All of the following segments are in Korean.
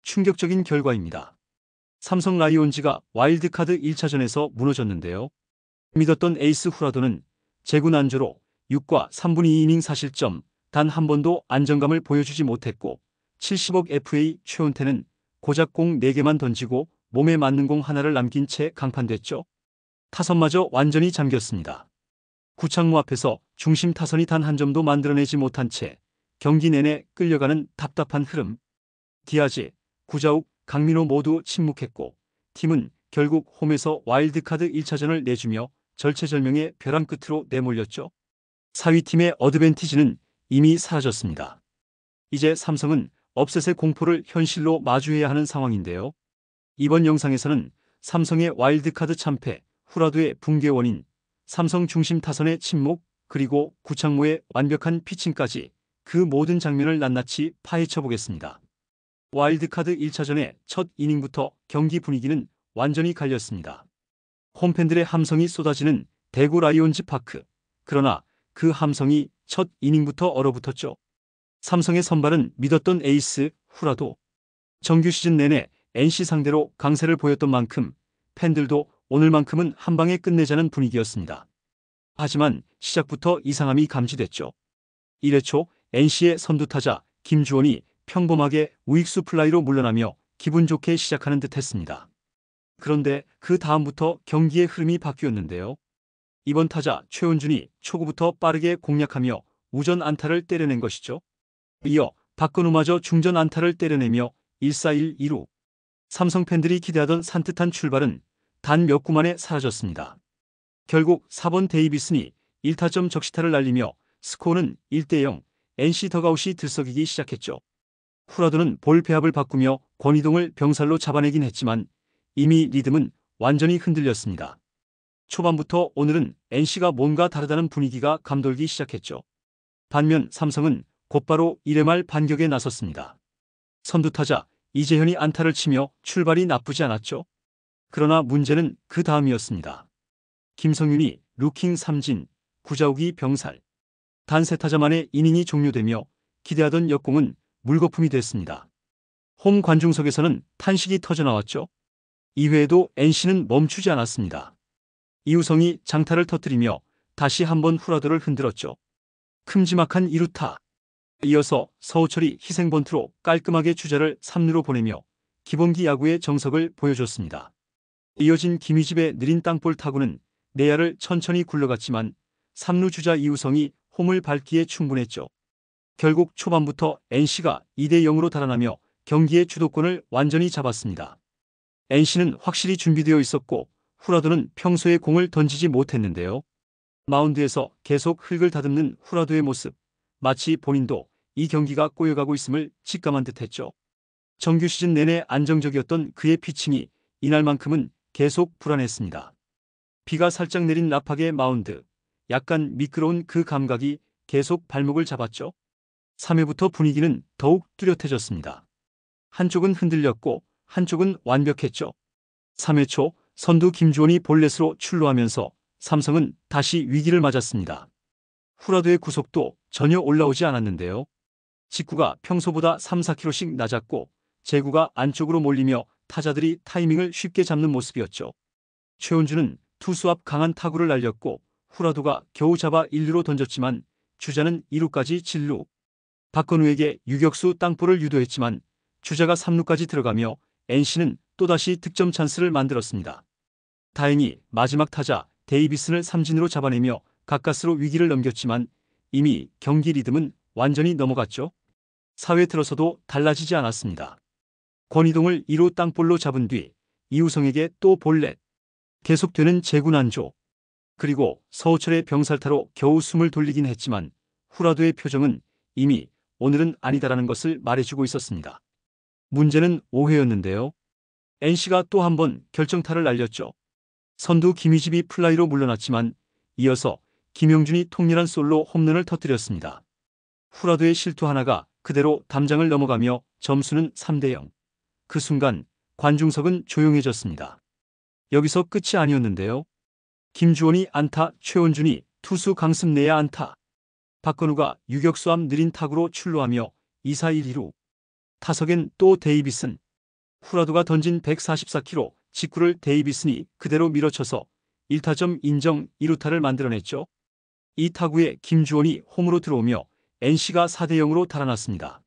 충격적인 결과입니다. 삼성 라이온즈가 와일드카드 1차전에서 무너졌는데요. 믿었던 에이스 후라도는 제구 난조로 6과 3분 2이닝 사실점 단 한 번도 안정감을 보여주지 못했고 70억 FA 최원태는 고작 공 4개만 던지고 몸에 맞는 공 하나를 남긴 채 강판됐죠. 타선마저 완전히 잠겼습니다. 구창모 앞에서 중심 타선이 단 한 점도 만들어내지 못한 채 경기 내내 끌려가는 답답한 흐름. 디아즈, 구자욱, 강민호 모두 침묵했고 팀은 결국 홈에서 와일드카드 1차전을 내주며 절체절명의 벼랑 끝으로 내몰렸죠. 4위 팀의 어드밴티지는 이미 사라졌습니다. 이제 삼성은 업셋의 공포를 현실로 마주해야 하는 상황인데요. 이번 영상에서는 삼성의 와일드카드 참패, 후라도의 붕괴 원인, 삼성 중심 타선의 침묵, 그리고 구창모의 완벽한 피칭까지 그 모든 장면을 낱낱이 파헤쳐 보겠습니다. 와일드카드 1차전의 첫 이닝부터 경기 분위기는 완전히 갈렸습니다. 홈팬들의 함성이 쏟아지는 대구 라이온즈 파크. 그러나 그 함성이 첫 이닝부터 얼어붙었죠. 삼성의 선발은 믿었던 에이스 후라도. 정규 시즌 내내 NC 상대로 강세를 보였던 만큼 팬들도 오늘만큼은 한 방에 끝내자는 분위기였습니다. 하지만 시작부터 이상함이 감지됐죠. 1회 초 NC의 선두타자 김주원이 평범하게 우익수 플라이로 물러나며 기분 좋게 시작하는 듯 했습니다. 그런데 그 다음부터 경기의 흐름이 바뀌었는데요. 이번 타자 최원준이 초구부터 빠르게 공략하며 우전 안타를 때려낸 것이죠. 이어 박건우마저 중전 안타를 때려내며 1-4-1-2루. 삼성 팬들이 기대하던 산뜻한 출발은 단 몇 구 만에 사라졌습니다. 결국 4번 데이비슨이 1타점 적시타를 날리며 스코어는 1-0, NC 더가웃이 들썩이기 시작했죠. 후라도는 볼 배합을 바꾸며 권희동을 병살로 잡아내긴 했지만 이미 리듬은 완전히 흔들렸습니다. 초반부터 오늘은 NC가 뭔가 다르다는 분위기가 감돌기 시작했죠. 반면 삼성은 곧바로 1회 말 반격에 나섰습니다. 선두타자 이재현이 안타를 치며 출발이 나쁘지 않았죠. 그러나 문제는 그 다음이었습니다. 김성윤이 루킹 삼진, 구자욱이 병살. 단 세 타자 만에 이닝이 종료되며 기대하던 역공은 물거품이 됐습니다. 홈 관중석에서는 탄식이 터져나왔죠. 이외에도 NC는 멈추지 않았습니다. 이우성이 장타를 터뜨리며 다시 한번 후라도를 흔들었죠. 큼지막한 2루타. 이어서 서우철이 희생번트로 깔끔하게 주자를 3루로 보내며 기본기 야구의 정석을 보여줬습니다. 이어진 김희집의 느린 땅볼 타구는 내야를 천천히 굴러갔지만 3루 주자 이우성이 홈을 밟기에 충분했죠. 결국 초반부터 NC가 2-0으로 달아나며 경기의 주도권을 완전히 잡았습니다. NC는 확실히 준비되어 있었고 후라도는 평소에 공을 던지지 못했는데요. 마운드에서 계속 흙을 다듬는 후라도의 모습. 마치 본인도 이 경기가 꼬여가고 있음을 직감한 듯했죠. 정규 시즌 내내 안정적이었던 그의 피칭이 이날만큼은 계속 불안했습니다. 비가 살짝 내린 나팍의 마운드. 약간 미끄러운 그 감각이 계속 발목을 잡았죠. 3회부터 분위기는 더욱 뚜렷해졌습니다. 한쪽은 흔들렸고 한쪽은 완벽했죠. 3회 초 선두 김주원이 볼넷으로 출루하면서 삼성은 다시 위기를 맞았습니다. 후라도의 구속도 전혀 올라오지 않았는데요. 직구가 평소보다 3-4km씩 낮았고 제구가 안쪽으로 몰리며 타자들이 타이밍을 쉽게 잡는 모습이었죠. 최원준은 투수 앞 강한 타구를 날렸고 후라도가 겨우 잡아 1루로 던졌지만 주자는 2루까지 진루. 박건우에게 유격수 땅볼을 유도했지만 주자가 3루까지 들어가며 NC는 또다시 득점 찬스를 만들었습니다. 다행히 마지막 타자 데이비슨을 삼진으로 잡아내며 가까스로 위기를 넘겼지만 이미 경기 리듬은 완전히 넘어갔죠. 4회 들어서도 달라지지 않았습니다. 권희동을 2루 땅볼로 잡은 뒤 이우성에게 또 볼넷. 계속되는 제구 난조. 그리고 서우철의 병살타로 겨우 숨을 돌리긴 했지만 후라도의 표정은 이미 오늘은 아니다라는 것을 말해주고 있었습니다. 문제는 5회였는데요. NC가 또 한 번 결정타를 날렸죠. 선두 김희집이 플라이로 물러났지만 이어서 김영준이 통렬한 솔로 홈런을 터뜨렸습니다. 후라도의 실투 하나가 그대로 담장을 넘어가며 점수는 3-0. 그 순간 관중석은 조용해졌습니다. 여기서 끝이 아니었는데요. 김주원이 안타, 최원준이 투수 강습 내야 안타. 박건우가 유격수 앞 느린 타구로 출루하며 2-4-1-2루. 타석엔 또 데이비슨. 후라도가 던진 144km 직구를 데이비슨이 그대로 밀어쳐서 1타점 인정 2루타를 만들어냈죠. 이 타구에 김주원이 홈으로 들어오며 NC가 4대0으로 달아났습니다.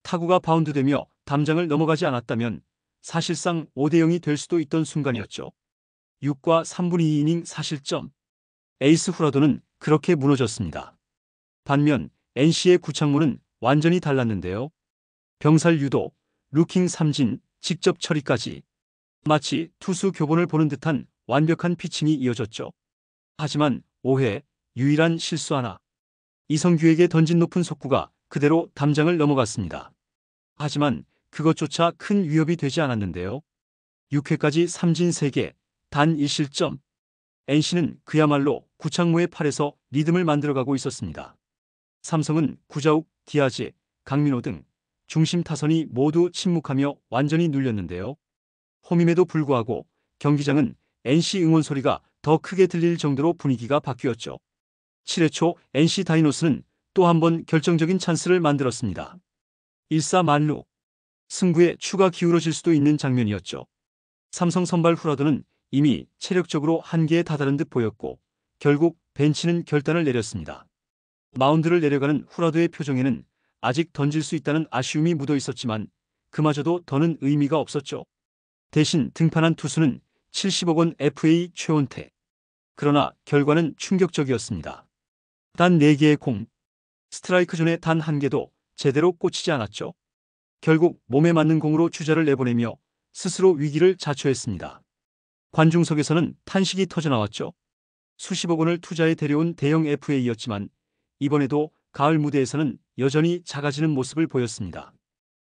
타구가 바운드되며 담장을 넘어가지 않았다면 사실상 5대0이 될 수도 있던 순간이었죠. 6과 3분의 2이닝 사실점. 에이스 후라도는 그렇게 무너졌습니다. 반면 NC의 구창모는 완전히 달랐는데요. 병살 유도, 루킹 삼진, 직접 처리까지. 마치 투수 교본을 보는 듯한 완벽한 피칭이 이어졌죠. 하지만 5회 유일한 실수 하나. 이성규에게 던진 높은 속구가 그대로 담장을 넘어갔습니다. 하지만 그것조차 큰 위협이 되지 않았는데요. 6회까지 삼진 3개, 단 1실점. NC는 그야말로 구창모의 팔에서 리듬을 만들어가고 있었습니다. 삼성은 구자욱, 디아즈, 강민호 등 중심 타선이 모두 침묵하며 완전히 눌렸는데요. 홈임에도 불구하고 경기장은 NC 응원 소리가 더 크게 들릴 정도로 분위기가 바뀌었죠. 7회 초 NC 다이노스는 또 한 번 결정적인 찬스를 만들었습니다. 1사 만루. 승부에 추가 기울어질 수도 있는 장면이었죠. 삼성 선발 후라도는 이미 체력적으로 한계에 다다른 듯 보였고 결국 벤치는 결단을 내렸습니다. 마운드를 내려가는 후라도의 표정에는 아직 던질 수 있다는 아쉬움이 묻어 있었지만 그마저도 더는 의미가 없었죠. 대신 등판한 투수는 70억 원 FA 최원태. 그러나 결과는 충격적이었습니다. 단 4개의 공. 스트라이크 존에 단 1개도 제대로 꽂히지 않았죠. 결국 몸에 맞는 공으로 주자를 내보내며 스스로 위기를 자초했습니다. 관중석에서는 탄식이 터져나왔죠. 수십억 원을 투자해 데려온 대형 FA였지만 이번에도 가을 무대에서는 여전히 작아지는 모습을 보였습니다.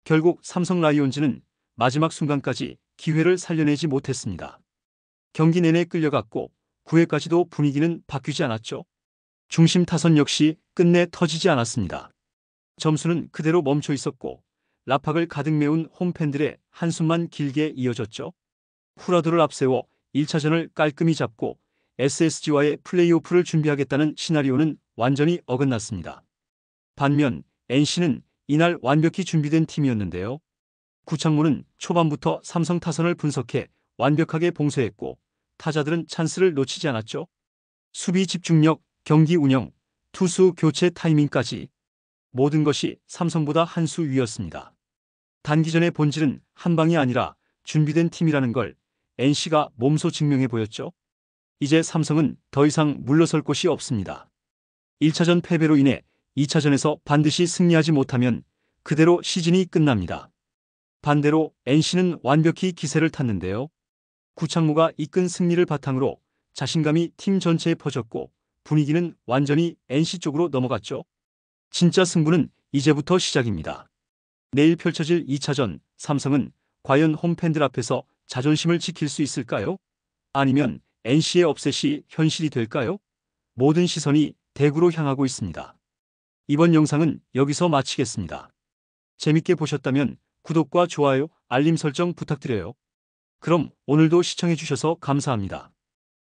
결국 삼성 라이온즈는 마지막 순간까지 기회를 살려내지 못했습니다. 경기 내내 끌려갔고 9회까지도 분위기는 바뀌지 않았죠. 중심 타선 역시 끝내 터지지 않았습니다. 점수는 그대로 멈춰 있었고 라팍을 가득 메운 홈팬들의 한숨만 길게 이어졌죠. 후라도를 앞세워 1차전을 깔끔히 잡고 SSG와의 플레이오프를 준비하겠다는 시나리오는 완전히 어긋났습니다. 반면 NC는 이날 완벽히 준비된 팀이었는데요. 구창모는 초반부터 삼성 타선을 분석해 완벽하게 봉쇄했고 타자들은 찬스를 놓치지 않았죠. 수비 집중력, 경기 운영, 투수 교체 타이밍까지 모든 것이 삼성보다 한 수 위였습니다. 단기전의 본질은 한 방이 아니라 준비된 팀이라는 걸 NC가 몸소 증명해 보였죠. 이제 삼성은 더 이상 물러설 곳이 없습니다. 1차전 패배로 인해 2차전에서 반드시 승리하지 못하면 그대로 시즌이 끝납니다. 반대로 NC는 완벽히 기세를 탔는데요. 구창모가 이끈 승리를 바탕으로 자신감이 팀 전체에 퍼졌고 분위기는 완전히 NC 쪽으로 넘어갔죠. 진짜 승부는 이제부터 시작입니다. 내일 펼쳐질 2차전 삼성은 과연 홈팬들 앞에서 자존심을 지킬 수 있을까요? 아니면 NC의 업셋이 현실이 될까요? 모든 시선이 대구로 향하고 있습니다. 이번 영상은 여기서 마치겠습니다. 재밌게 보셨다면 구독과 좋아요, 알림 설정 부탁드려요. 그럼 오늘도 시청해주셔서 감사합니다.